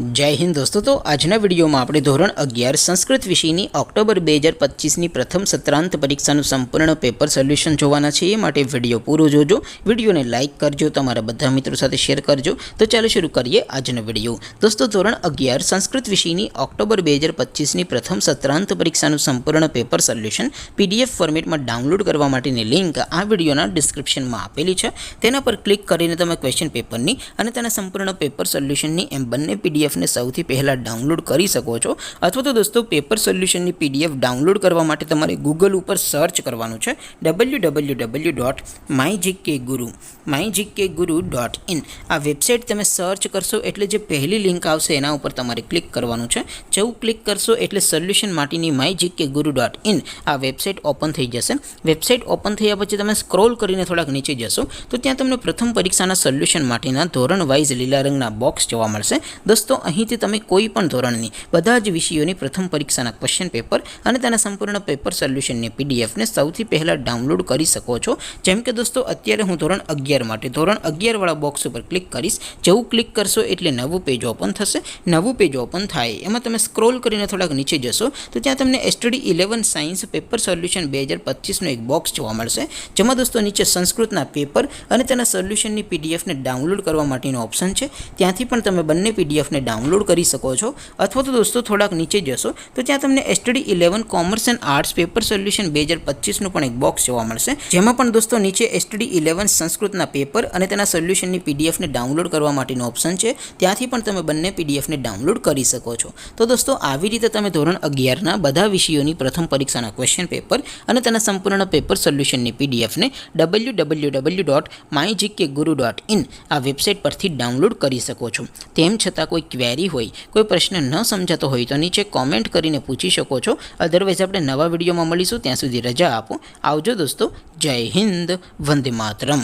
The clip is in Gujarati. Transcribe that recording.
जय हिंद दोस्तों। तो आजना विडियो में આપણે ધોરણ 11 સંસ્કૃત વિષયની ઓક્ટોબર 2025ની પ્રથમ સત્રાંત પરીક્ષાનું સંપૂર્ણ પેપર સોલ્યુશન જોવાના છે। એ માટે વિડિયો પૂરો જોજો, વિડિયોને લાઈક કરજો, તમારા બધા મિત્રો સાથે શેર કરજો। તો ચાલો શરૂ કરીએ આજનો વિડિયો। દોસ્તો ધોરણ 11 સંસ્કૃત વિષયની ઓક્ટોબર 2025ની પ્રથમ સત્રાંત પરીક્ષાનું સંપૂર્ણ પેપર સોલ્યુશન પીડીએફ ફોર્મેટમાં ડાઉનલોડ કરવા માટેની લિંક આ વિડિયોના ડિસ્ક્રિપ્શનમાં આપેલી છે। તેના પર ક્લિક કરીને તમે ક્વેશ્ચન પેપરની અને તેના સંપૂર્ણ પેપર સોલ્યુશનની એમ બંને પીડીએફ ने સૌથી પહેલા ડાઉનલોડ કરી શકો છો। અથવા તો દોસ્તો પેપર સોલ્યુશનની પીડીએફ ડાઉનલોડ કરવા માટે તમારે ગૂગલ ઉપર સર્ચ કરવાનું છે www.mygkguru.in। આ વેબસાઇટ તમે સર્ચ કરશો એટલે જે પહેલી લિંક આવશે એના ઉપર તમારે ક્લિક કરવાનું છે। જેવું ક્લિક કરશો એટલે સોલ્યુશન માટેની mygkguru.in આ વેબસાઇટ ઓપન થઈ જશે। વેબસાઇટ ઓપન થયા પછી તમે સ્ક્રોલ કરીને થોડાક નીચે જશો તો ત્યાં તમને પ્રથમ પરીક્ષાના સોલ્યુશન માટેના ધોરણ વાઇઝ લીલા રંગના બોક્સ જોવા મળશે। દોસ્તો અહીંથી તમે કોઈ પણ ધોરણની બધા જ વિષયોની પ્રથમ પરીક્ષાના ક્વેશ્ચન પેપર અને તેના સંપૂર્ણ પેપર સોલ્યુશનની પીડીએફને સૌથી પહેલાં ડાઉનલોડ કરી શકો છો। જેમ કે દોસ્તો અત્યારે હું ધોરણ 11 માટે ધોરણ 11 વાળા બોક્સ ઉપર ક્લિક કરીશ। જેવું ક્લિક કરશો એટલે નવું પેજ ઓપન થશે। નવું પેજ ઓપન થાય એમાં તમે સ્ક્રોલ કરીને થોડાક નીચે જશો તો ત્યાં તમને એસટીડી 11 સાયન્સ પેપર સોલ્યુશન 2025નો એક બોક્સ જોવા મળશે। જેમાં દોસ્તો નીચે સંસ્કૃતના પેપર અને તેના સોલ્યુશનની પીડીએફને ડાઉનલોડ કરવા માટેનો ઓપ્શન છે। ત્યાંથી પણ તમે બંને પીડીએફને ડાઉનલોડ કરી શકો છો। અથવા તો દોસ્તો થોડાક નીચે જશો તો ત્યાં તમને STD 11 commerce and arts paper solution 2025નું પણ એક બોક્સ જોવા મળશે। જેમાં પણ દોસ્તો નીચે એસટીડી 11 સંસ્કૃતના પેપર અને તેના સોલ્યુશનની પીડીએફને ડાઉનલોડ કરવા માટેનો ઓપ્શન છે। ત્યાંથી પણ તમે બંને પીડીએફને ડાઉનલોડ કરી શકો છો। તો દોસ્તો આવી રીતે તમે ધોરણ 11ના બધા વિષયોની પ્રથમ પરીક્ષાના ક્વેશ્ચન પેપર અને તેના સંપૂર્ણ પેપર સોલ્યુશનની પીડીએફને www.mygkguru.in આ વેબસાઇટ પરથી ડાઉનલોડ કરી શકો છો। તેમ છતાં કોઈ ક્વેરી હોય, કોઈ પ્રશ્ન ન સમજાતો હોય તો નીચે કોમેન્ટ કરીને પૂછી શકો છો। અધરવાઇઝ આપણે નવા વિડીયોમાં મળીશું। ત્યાં સુધી રજા આપો। આવજો દોસ્તો। જય હિન્દ, વંદે માતરમ।